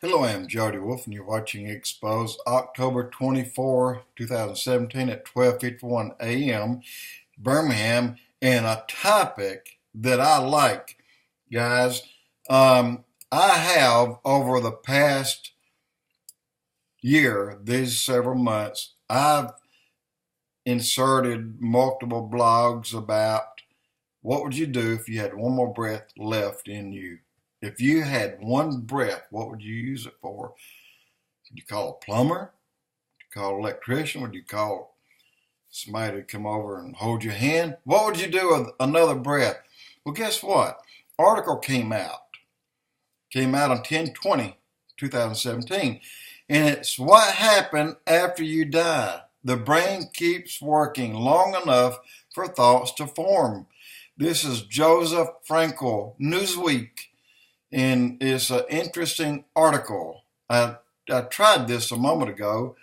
Hello, I'm Jody Wolf, and you're watching Expoz October 24, 2017 at 12:51 a.m. Birmingham, and a topic that I like, guys. I have, over the past year, these several months, I've inserted multiple blogs about what would you do if you had one more breath left in you. If you had one breath, what would you use it for? Would you call a plumber? Would you call an electrician? Would you call somebody to come over and hold your hand? What would you do with another breath? Well, guess what? Article came out. Came out on 10/20/2017. And it's what happened after you die. The brain keeps working long enough for thoughts to form. This is Joseph FRANKEL, NEWSWEEK, and it's an interesting article. I tried this a moment ago,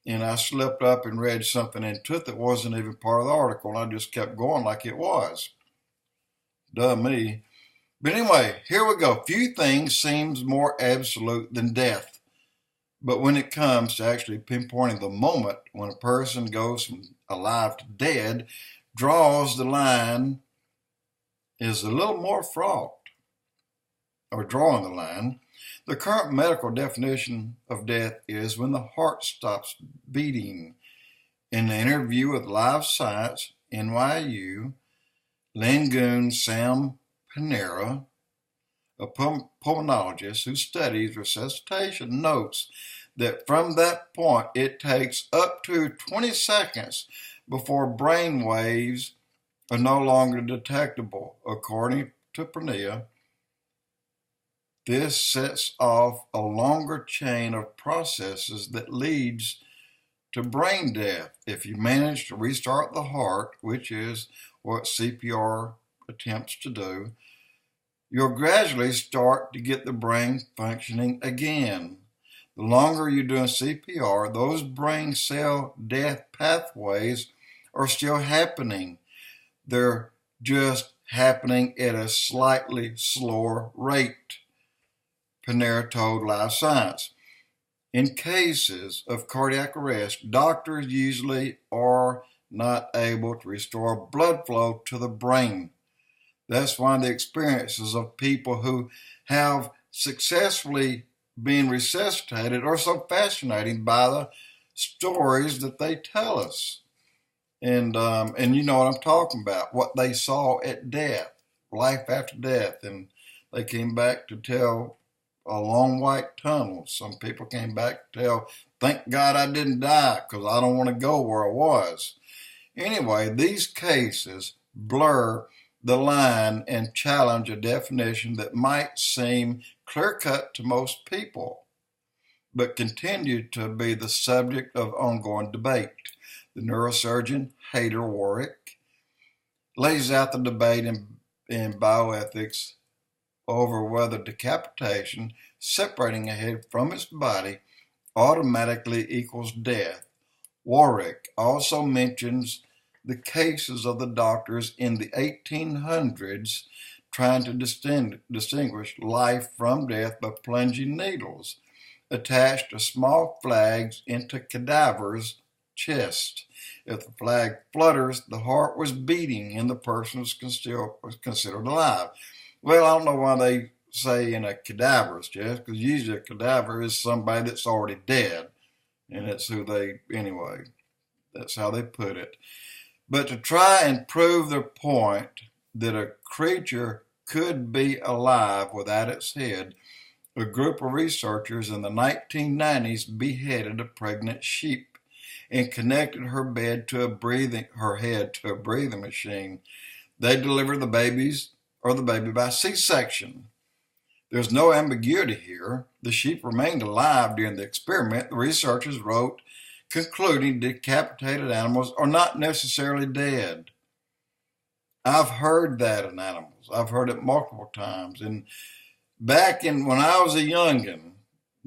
and I slipped up and read something into it that wasn't even part of the article, and I just kept going like it was. Duh me. But anyway, here we go. Few things seems more absolute than death. But when it comes to actually pinpointing the moment when a person goes from alive to dead, draws the line is a little more fraught, or drawing the line. The current medical definition of death is when the heart stops beating. In an interview with Live Science, NYU, Langoon Sam Panera, a pulmonologist who studies resuscitation, notes that from that point it takes up to 20 seconds before brain waves are no longer detectable. According to Panera, this sets off a longer chain of processes that leads to brain death. If you manage to restart the heart, which is what CPR attempts to do, you'll gradually start to get the brain functioning again. The longer you're doing CPR, those brain cell death pathways are still happening. They're just happening at a slightly slower rate, Panera told Live Science. In cases of cardiac arrest, doctors usually are not able to restore blood flow to the brain. That's why the experiences of people who have successfully been resuscitated are so fascinating by the stories that they tell us. And you know what I'm talking about, what they saw at death, life after death. And they came back to tell a long white tunnel. Some people came back to tell, thank God I didn't die because I don't want to go where I was. Anyway, these cases blur the line and challenge a definition that might seem clear-cut to most people, but continue to be the subject of ongoing debate. The neurosurgeon Hayder Warwick lays out the debate in bioethics over whether decapitation, separating a head from its body, automatically equals death. Warwick also mentions the cases of the doctors in the 1800s trying to distinguish life from death by plunging needles attached to small flags into cadavers' chest. If the flag flutters, the heart was beating and the person was considered alive. Well, I don't know why they say in a cadaver's chest, because usually a cadaver is somebody that's already dead, and that's how they put it. But to try and prove their point that a creature could be alive without its head, a group of researchers in the 1990s beheaded a pregnant sheep and connected her head to a breathing machine. They delivered the baby by C-section. There's no ambiguity here. The sheep remained alive during the experiment, the researchers wrote, concluding decapitated animals are not necessarily dead. I've heard that in animals. I've heard it multiple times. And back when I was a youngin',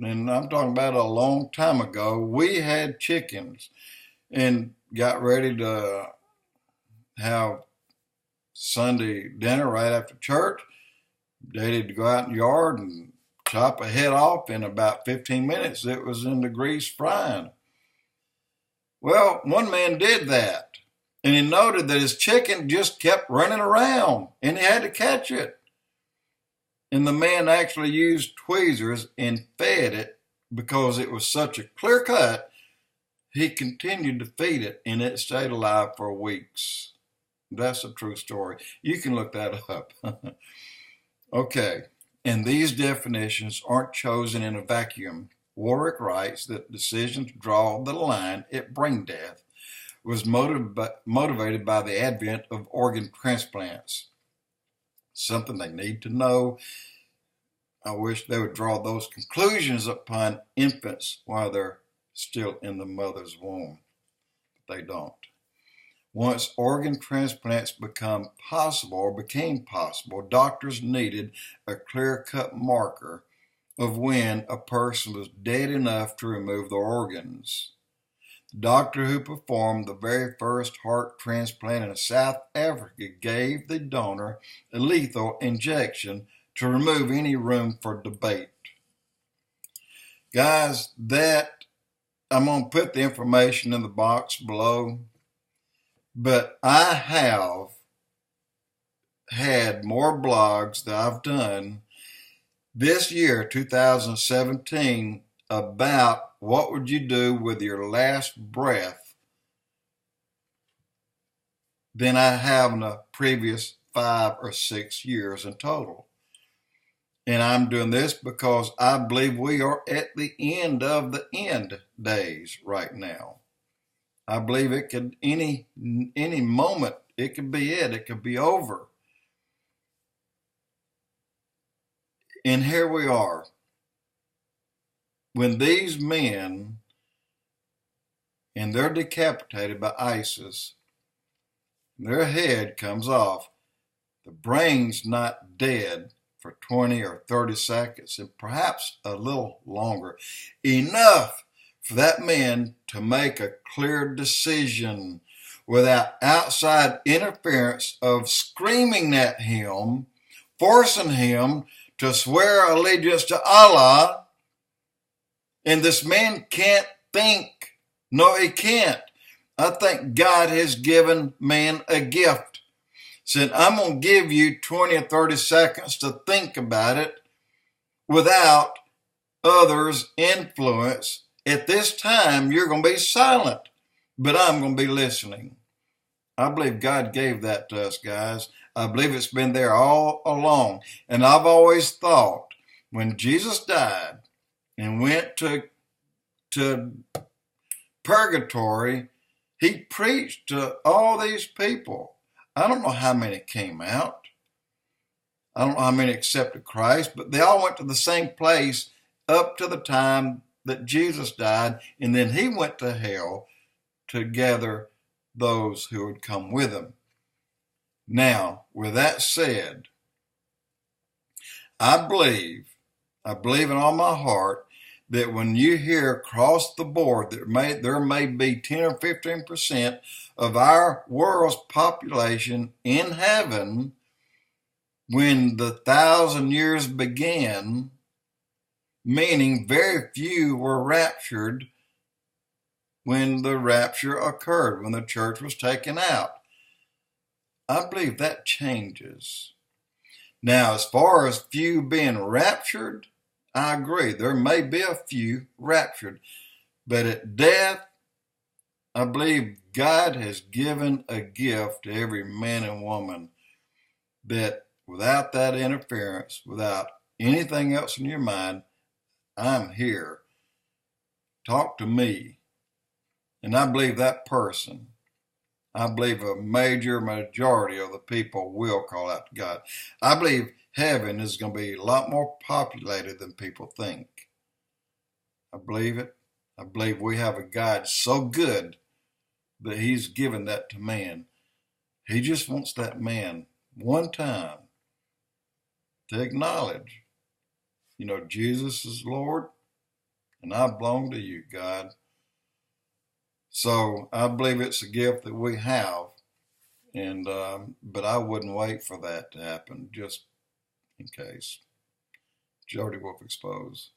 and I'm talking about a long time ago, we had chickens and got ready to have Sunday dinner right after church. Daddy'd go out in the yard and chop a head off in about 15 minutes. It was in the grease frying. Well, one man did that, and he noted that his chicken just kept running around, and he had to catch it. And the man actually used tweezers and fed it because it was such a clear cut. He continued to feed it, and it stayed alive for weeks. That's a true story. You can look that up. Okay, and these definitions aren't chosen in a vacuum. Warwick writes that the decision to draw the line at brain death was motivated by the advent of organ transplants. Something they need to know. I wish they would draw those conclusions upon infants while they're still in the mother's womb. But they don't. Once organ transplants became possible, doctors needed a clear-cut marker of when a person was dead enough to remove the organs. The doctor who performed the very first heart transplant in South Africa gave the donor a lethal injection to remove any room for debate. Guys, I'm going to put the information in the box below, but I have had more blogs that I've done this year, 2017, about what would you do with your last breath than I have in the previous 5 or 6 years in total. And I'm doing this because I believe we are at the end of the end days right now. I believe it could, any moment, it could be it. It could be over. And here we are. When these men, and they're decapitated by ISIS, their head comes off, the brain's not dead for 20 or 30 seconds, and perhaps a little longer. Enough for that man to make a clear decision without outside interference of screaming at him, forcing him to swear allegiance to Allah. And this man can't think. No, he can't. I think God has given man a gift. Said, I'm going to give you 20 or 30 seconds to think about it without others' influence. At this time, you're going to be silent, but I'm going to be listening. I believe God gave that to us, guys. I believe it's been there all along. And I've always thought when Jesus died and went to purgatory, he preached to all these people. I don't know how many came out. I don't know how many accepted Christ, but they all went to the same place up to the time that Jesus died, and then he went to hell to gather those who would come with him. Now, with that said, I believe in all my heart that when you hear across the board that there may be 10 or 15% of our world's population in heaven when the 1,000 years began, meaning very few were raptured when the rapture occurred, when the church was taken out. I believe that changes. Now, as far as few being raptured, I agree. There may be a few raptured. But at death, I believe God has given a gift to every man and woman that without that interference, without anything else in your mind, I'm here. Talk to me. And I believe that person, I believe a major majority of the people will call out to God. I believe heaven is going to be a lot more populated than people think. I believe it. I believe we have a God so good that he's given that to man. He just wants that man one time to acknowledge, Jesus is Lord and I belong to you, God. So I believe it's a gift that we have, and but I wouldn't wait for that to happen just in case. Jody Wolf Expoz.